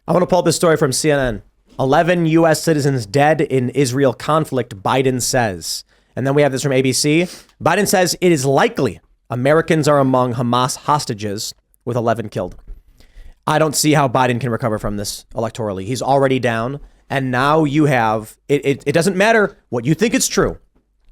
I want to pull up this story from CNN. 11 U.S. citizens dead in Israel conflict, Biden says. And then we have this from ABC. Biden says it is likely Americans are among Hamas hostages with 11 killed. I don't see how Biden can recover from this electorally. He's already down. And now you have, it doesn't matter what you think is true.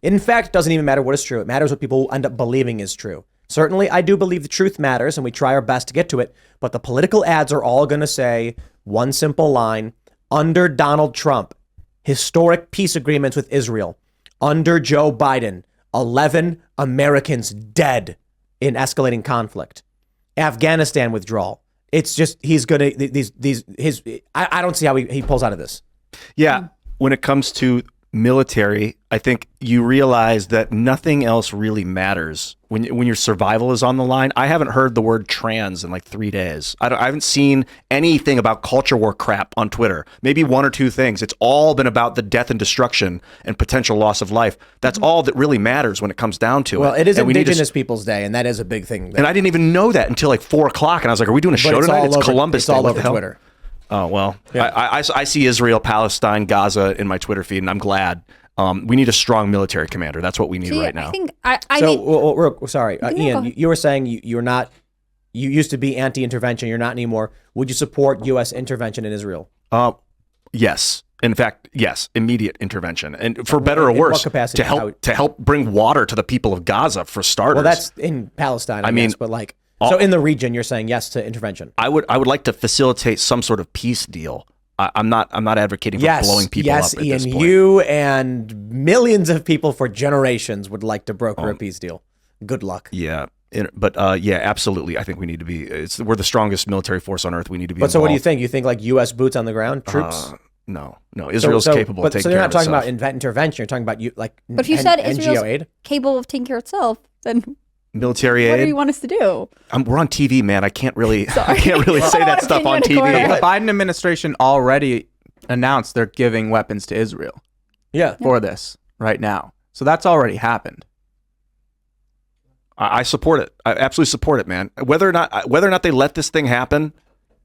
In fact, it doesn't even matter what is true. It matters what people end up believing is true. Certainly, I do believe the truth matters and we try our best to get to it. But the political ads are all going to say one simple line. Under Donald Trump, historic peace agreements with Israel. Under Joe Biden, 11 Americans dead in escalating conflict. Afghanistan withdrawal. It's just, he's going to, I don't see how he pulls out of this. Yeah. When it comes to military, I think you realize that nothing else really matters when your survival is on the line. I haven't heard the word trans in like 3 days. I haven't seen anything about culture war crap on Twitter. Maybe one or two things. It's all been about the death and destruction and potential loss of life. That's all that really matters when it comes down to it. Well, it is Indigenous Peoples Day, and that is a big thing. And I didn't even know that until like 4 o'clock. And I was like, are we doing a show tonight? It's Columbus Day. It's all over Twitter. Oh, well, yeah. I see Israel-Palestine, Gaza in my Twitter feed, and I'm glad. We need a strong military commander. That's what we need right now. I think sorry, Ian, you were saying you're not, you used to be anti-intervention. You're not anymore. Would you support U.S. intervention in Israel? Yes. In fact, yes, immediate intervention. And for better or worse, what capacity? to help bring water to the people of Gaza, for starters. Well, that's in Palestine, I mean, guess, but like, so in the region, you're saying yes to intervention. I would like to facilitate some sort of peace deal. I'm not advocating for blowing people up at this point. You and millions of people for generations would like to broker a peace deal. Good luck. Yeah. But yeah, absolutely. I think we need to be, we're the strongest military force on earth. We need to be involved. So what do you think? You think like U.S. boots on the ground, troops? No. Israel's capable of taking care of itself. So you're not talking about intervention. You're talking about But if you said NGO Israel's aid? capable of taking care of itself, then military aid. What do you want us to do? We're on TV, man. I can't really say that stuff on TV. The Biden administration already announced they're giving weapons to Israel. For this right now. So that's already happened. I support it. I absolutely support it, man. Whether or not they let this thing happen,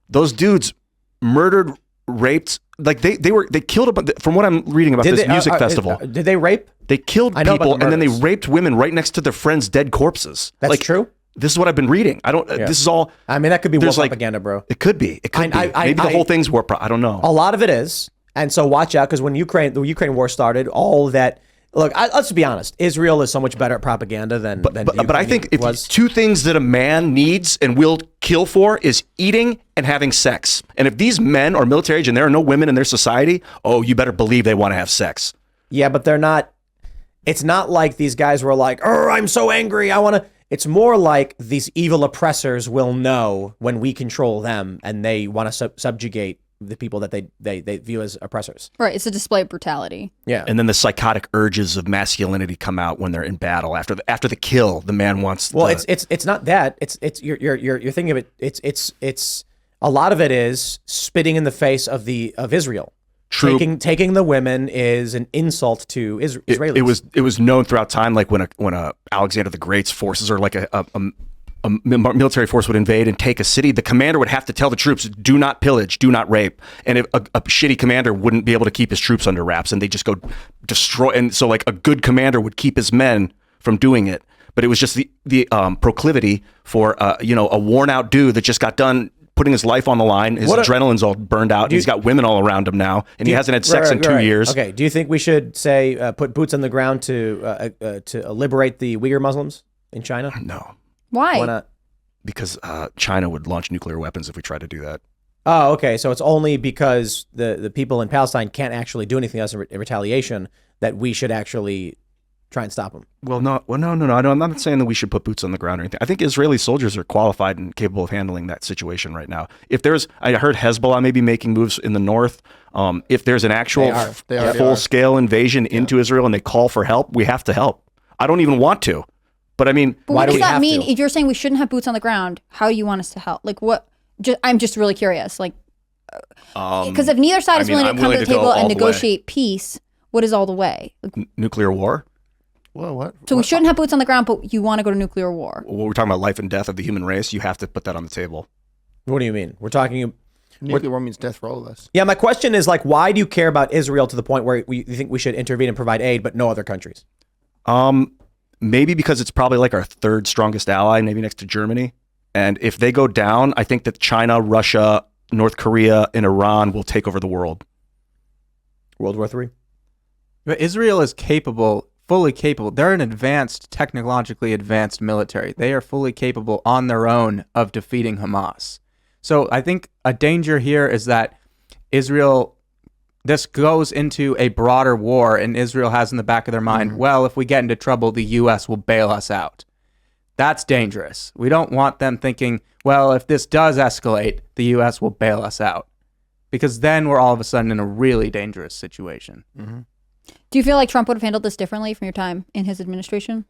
those dudes murdered, raped, like they killed a bunch. From what I'm reading about this music festival, did they rape? They killed people and then they raped women right next to their friends' dead corpses. That's true. This is what I've been reading. I don't. This is all. I mean, that could be war propaganda, bro. It could be. It could be. Maybe the whole thing's war. I don't know. A lot of it is, and so watch out because when the Ukraine war started, all that. Look, let's be honest. Israel is so much better at propaganda than. But I think if two things that a man needs and will kill for is eating and having sex. And if these men are military age and there are no women in their society, oh, you better believe they want to have sex. Yeah, but they're not. It's not like these guys were like, "Oh, I'm so angry. I want to." It's more like these evil oppressors will know when we control them, and they want to subjugate the people that they view as oppressors. Right. It's a display of brutality. Yeah. And then the psychotic urges of masculinity come out when they're in battle. After the kill, the man wants. Well, it's not that. It's you're thinking of it. It's a lot of it is spitting in the face of Israel. True. Taking the women is an insult to Israelis. It was known throughout time, like when Alexander the Great's forces or like a military force would invade and take a city, the commander would have to tell the troops, do not pillage, do not rape. And if a shitty commander wouldn't be able to keep his troops under wraps and they just go destroy. And so like a good commander would keep his men from doing it. But it was just the proclivity for a worn out dude that just got done putting his life on the line. His adrenaline's all burned out. He's got women all around him now, and he hasn't had sex in 2 years. Okay. Do you think we should say put boots on the ground to liberate the Uyghur Muslims in China? No. Why? Why not? Because China would launch nuclear weapons if we tried to do that. Oh, okay. So it's only because the people in Palestine can't actually do anything else in retaliation that we should actually try and stop them. Well, no. I'm not saying that we should put boots on the ground or anything. I think Israeli soldiers are qualified and capable of handling that situation right now. I heard Hezbollah maybe making moves in the north. If there's an actual full-scale invasion into Israel and they call for help, we have to help. I don't even want to. But I mean, what does that mean? If you're saying we shouldn't have boots on the ground, how do you want us to help? Like what? I'm just really curious. Like, because if neither side is willing to come to the table and negotiate peace, what is all the way? Like, nuclear war? Well, what? So we shouldn't have boots on the ground, but you want to go to nuclear war. Well, we're talking about life and death of the human race. You have to put that on the table. What do you mean? We're talking. Nuclear war means death for all of us. Yeah, my question is like, why do you care about Israel to the point where you think we should intervene and provide aid, but no other countries? Maybe because it's probably like our third strongest ally, maybe next to Germany. And if they go down, I think that China, Russia, North Korea, and Iran will take over the world. World War III. But Israel is capable, fully capable. They're an advanced, technologically advanced military. They are fully capable on their own of defeating Hamas. So I think a danger here is that Israel, this goes into a broader war, and Israel has in the back of their mind, well, if we get into trouble, the U.S. will bail us out. That's dangerous. We don't want them thinking, well, if this does escalate, the U.S. will bail us out. Because then we're all of a sudden in a really dangerous situation. Mm-hmm. Do you feel like Trump would have handled this differently from your time in his administration?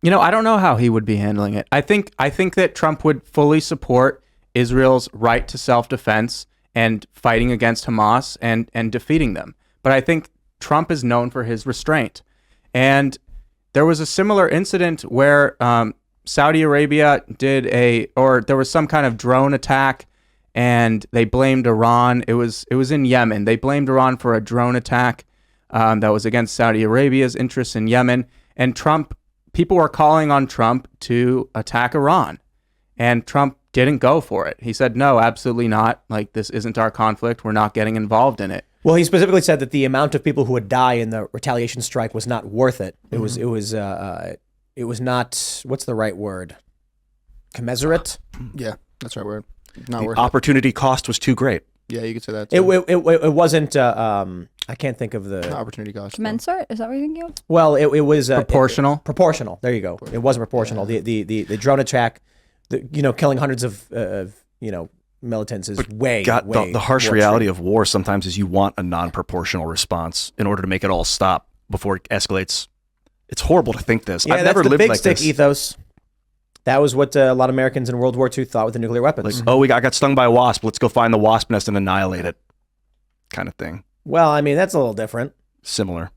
You know, I don't know how he would be handling it. I think that Trump would fully support Israel's right to self-defense and fighting against Hamas and defeating them. But I think Trump is known for his restraint. And there was a similar incident where Saudi Arabia there was some kind of drone attack and they blamed Iran. It was in Yemen. They blamed Iran for a drone attack that was against Saudi Arabia's interests in Yemen. And people were calling on Trump to attack Iran. And Trump didn't go for it. He said, no, absolutely not. Like, this isn't our conflict. We're not getting involved in it. Well, he specifically said that the amount of people who would die in the retaliation strike was not worth it. It was not, what's the right word? Commensurate? Yeah, that's the right word. Not worth opportunity cost was too great. Yeah, you could say that too. It wasn't, I can't think of the... opportunity cost. Commensurate? Is that what you're thinking of? Well, it was... proportional? Proportional. There you go. It wasn't proportional. Yeah. The drone attack, killing hundreds of militants is way the harsh reality of war sometimes is you want a non-proportional response in order to make it all stop before it escalates. It's horrible to think this. Yeah, I've never lived big like stick this. Ethos. That was what a lot of Americans in World War II thought with the nuclear weapons. Like, I got stung by a wasp. Let's go find the wasp nest and annihilate it, kind of thing. Well, I mean, that's a little different. Similar.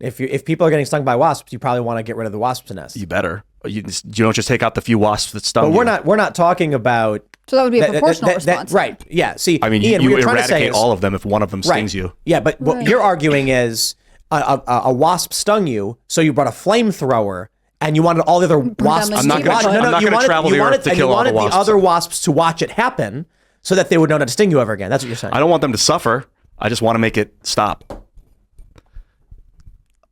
If people are getting stung by wasps, you probably want to get rid of the wasp's nest. You better. You don't just take out the few wasps that stung you. But we're not talking about... So that would be a proportional response. Right. Yeah. See, I mean, Ian, you eradicate all of them if one of them stings you. Yeah, but what you're arguing is a wasp stung you, so you brought a flamethrower and you wanted all the other wasps. I'm not going to travel the earth to kill all the wasps. You wanted the other wasps to watch it happen so that they would know not to sting you ever again. That's what you're saying. I don't want them to suffer. I just want to make it stop.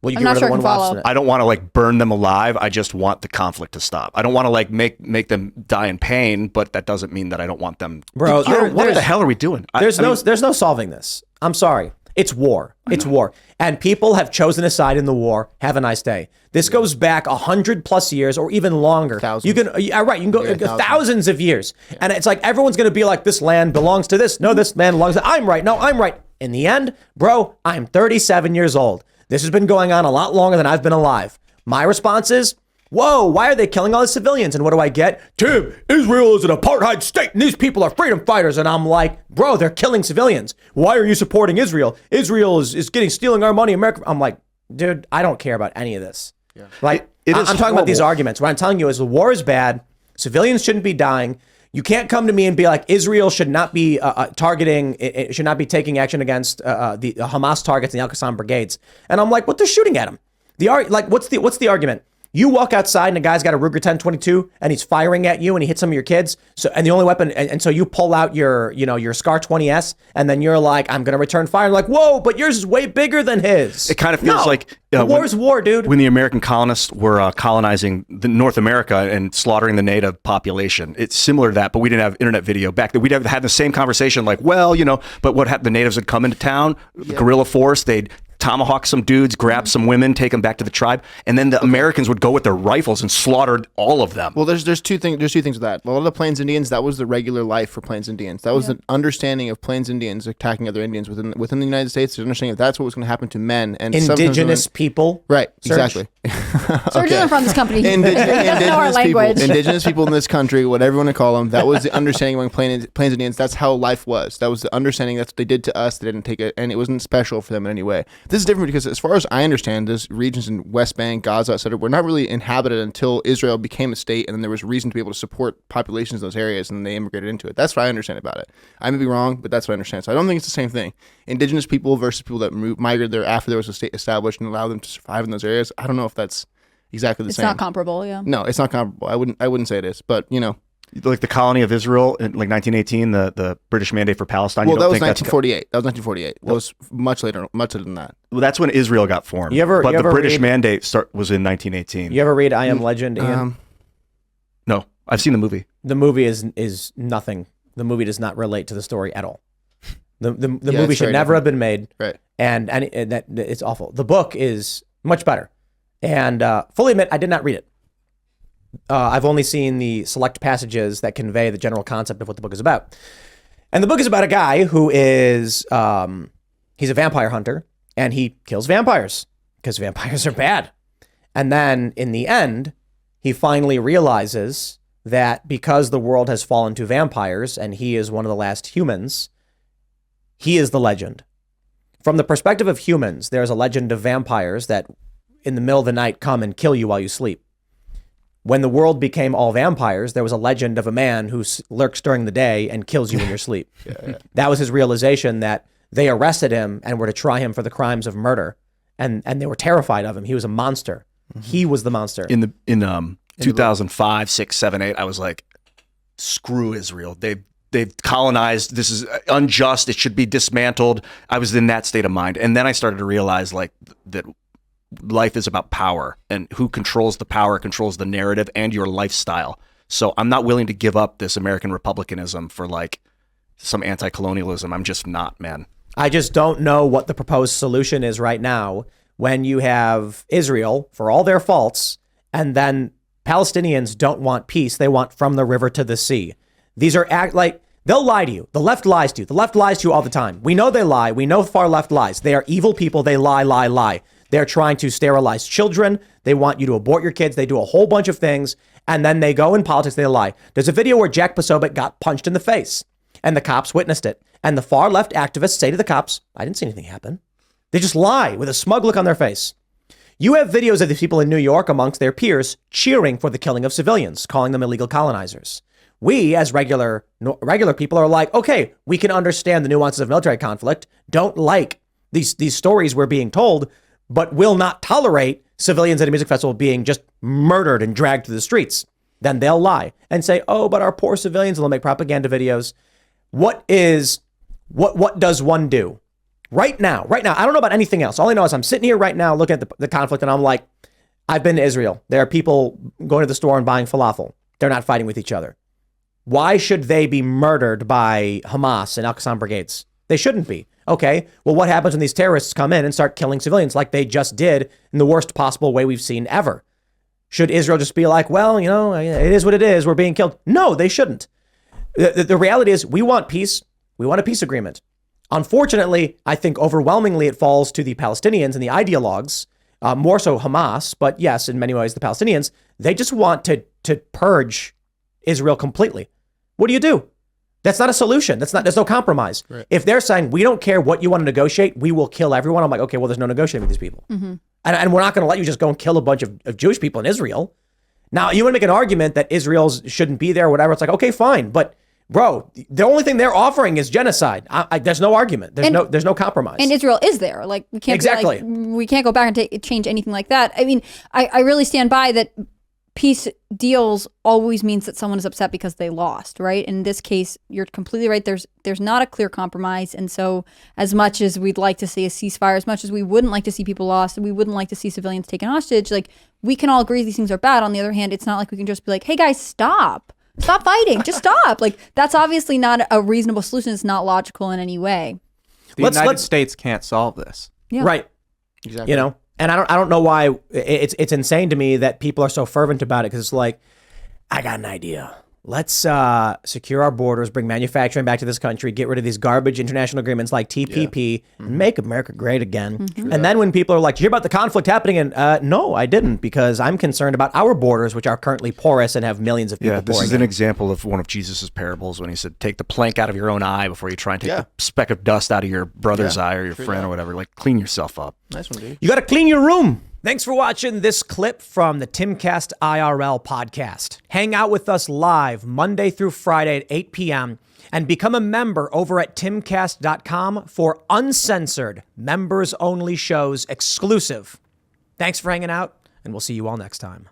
Well, I'm not sure I can follow. I don't want to burn them alive. I just want the conflict to stop. I don't want to make them die in pain, but that doesn't mean that I don't want them. Bro, what the hell are we doing? There's no solving this. I'm sorry. It's war. It's war. And people have chosen a side in the war. Have a nice day. This goes back 100+ years or even longer. Thousands. You can go thousands of years. Yeah. And it's like everyone's going to be like, this land belongs to this. No, this land belongs to... I'm right. No, I'm right. In the end, bro, I'm 37 years old. This has been going on a lot longer than I've been alive. My response is, whoa, why are they killing all the civilians? And what do I get? Tim, Israel is an apartheid state and these people are freedom fighters. And I'm like, bro, they're killing civilians. Why are you supporting Israel? Israel is stealing our money. America. I'm like, dude, I don't care about any of this. Yeah. I'm talking about these arguments. What I'm telling you is the war is bad. Civilians shouldn't be dying. You can't come to me and be like, Israel should not be targeting, it should not be taking action against the Hamas targets and the Al-Qassam brigades. And I'm like, what? They're shooting at them. What's the argument? You walk outside and a guy's got a Ruger 10-22 and he's firing at you and he hits some of your kids. So and the only weapon and so you pull out your Scar 20S and then you're like, I'm gonna return fire. I'm like, whoa, but yours is way bigger than his. It kind of feels like war's war, dude. When the American colonists were colonizing North America and slaughtering the native population, it's similar to that, but we didn't have internet video back then. We'd have had the same conversation, like, well, but what happened? The natives would come into town, guerrilla force, they'd tomahawk some dudes, grab some women, take them back to the tribe, and then the Americans would go with their rifles and slaughter all of them. Well, there's two things with that. A lot of the Plains Indians, that was the regular life for Plains Indians. That was the understanding of Plains Indians attacking other Indians within the United States. There's understanding that that's what was going to happen to men and indigenous people. Right, Serge? exactly. Serge isn't from this company. Indigenous people in this country, whatever you want to call them, that was the understanding among Plains Indians. That's how life was. That was the understanding. That's what they did to us. They didn't take it, and it wasn't special for them in any way. This is different because, as far as I understand, those regions in West Bank, Gaza, etc., were not really inhabited until Israel became a state, and then there was reason to be able to support populations in those areas, and then they immigrated into it. That's what I understand about it. I may be wrong, but that's what I understand. So I don't think it's the same thing. Indigenous people versus people that migrated there after there was a state established and allowed them to survive in those areas. I don't know if that's exactly the same. It's not comparable, yeah. No, it's not comparable. I wouldn't say it is, but like the colony of Israel in like 1918, the British mandate for Palestine. Well, that was 1948. That was 1948. That was much later than that. Well, that's when Israel got formed. But the British mandate was in 1918. You ever read I Am Legend, Ian? No, I've seen the movie. The movie is nothing. The movie does not relate to the story at all. The movie should never have been made. Right. And that it's awful. The book is much better. And fully admit, I did not read it. I've only seen the select passages that convey the general concept of what the book is about. And the book is about a guy who is, he's a vampire hunter, and he kills vampires because vampires are bad. And then in the end, he finally realizes that because the world has fallen to vampires and he is one of the last humans, he is the legend. From the perspective of humans, there's a legend of vampires that in the middle of the night come and kill you while you sleep. When the world became all vampires, there was a legend of a man who lurks during the day and kills you in your sleep. That was his realization, that they arrested him and were to try him for the crimes of murder. And they were terrified of him. He was a monster. He was the monster. In 2005, 6, 7, 8, I was like, screw Israel. They've colonized. This is unjust. It should be dismantled. I was in that state of mind. And then I started to realize like that life is about power, and who controls the power controls the narrative and your lifestyle. So I'm not willing to give up this American republicanism for like some anti-colonialism. I'm just not, man. I just don't know what the proposed solution is right now when you have Israel, for all their faults, and then Palestinians don't want peace. They want from the river to the sea. These are they'll lie to you. The left lies to you. The left lies to you all the time. We know they lie. We know far left lies. They are evil people. They lie. They're trying to sterilize children. They want you to abort your kids. They do a whole bunch of things. And then they go in politics, they lie. There's a video where Jack Posobiec got punched in the face and the cops witnessed it. And the far left activists say to the cops, I didn't see anything happen. They just lie with a smug look on their face. You have videos of these people in New York amongst their peers cheering for the killing of civilians, calling them illegal colonizers. We, as regular people, are like, okay, we can understand the nuances of military conflict, don't like these stories we're being told, but will not tolerate civilians at a music festival being just murdered and dragged through the streets. Then they'll lie and say, oh, but our poor civilians, and they'll make propaganda videos. What does one do? Right now, I don't know about anything else. All I know is I'm sitting here right now looking at the conflict, and I'm like, I've been to Israel. There are people going to the store and buying falafel. They're not fighting with each other. Why should they be murdered by Hamas and Al-Qassam brigades? They shouldn't be. Okay, well, what happens when these terrorists come in and start killing civilians like they just did in the worst possible way we've seen ever? Should Israel just be like, well, it is what it is, we're being killed? No, they shouldn't. The reality is we want peace. We want a peace agreement. Unfortunately, I think overwhelmingly it falls to the Palestinians and the ideologues, more so Hamas, but yes, in many ways the Palestinians. They just want to purge Israel completely. What do you do? That's not a solution. There's no compromise. Right. If they're saying, we don't care what you want to negotiate, we will kill everyone. I'm like, okay, well, there's no negotiating with these people. Mm-hmm. And we're not going to let you just go and kill a bunch of Jewish people in Israel. Now, you want to make an argument that Israel shouldn't be there or whatever. It's like, okay, fine. But bro, the only thing they're offering is genocide. There's no argument. There's no compromise. And Israel is there. Like, we can't exactly. We can't go back and change anything like that. I mean, I really stand by that. Peace deals always means that someone is upset because they lost, right? In this case, you're completely right. There's not a clear compromise. And so as much as we'd like to see a ceasefire, as much as we wouldn't like to see people lost, and we wouldn't like to see civilians taken hostage, like, we can all agree these things are bad. On the other hand, it's not like we can just be like, hey guys, stop fighting, just stop. Like, that's obviously not a reasonable solution. It's not logical in any way. The United States can't solve this. Yeah. Right. Exactly. And I don't know why it's insane to me that people are so fervent about it, because it's like, I got an idea. let's secure our borders, bring manufacturing back to this country, get rid of these garbage international agreements like TPP, and make America great again. And then when people are like, "Did you hear about the conflict happening?" And no, I didn't, because I'm concerned about our borders, which are currently porous and have millions of people. Yeah, this is an example of one of Jesus's parables when he said, "Take the plank out of your own eye before you try and take the speck of dust out of your brother's eye or your friend or whatever. Like, clean yourself up." Nice one, dude. You got to clean your room. Thanks for watching this clip from the Timcast IRL podcast. Hang out with us live Monday through Friday at 8 p.m. and become a member over at timcast.com for uncensored, members-only shows exclusive. Thanks for hanging out, and we'll see you all next time.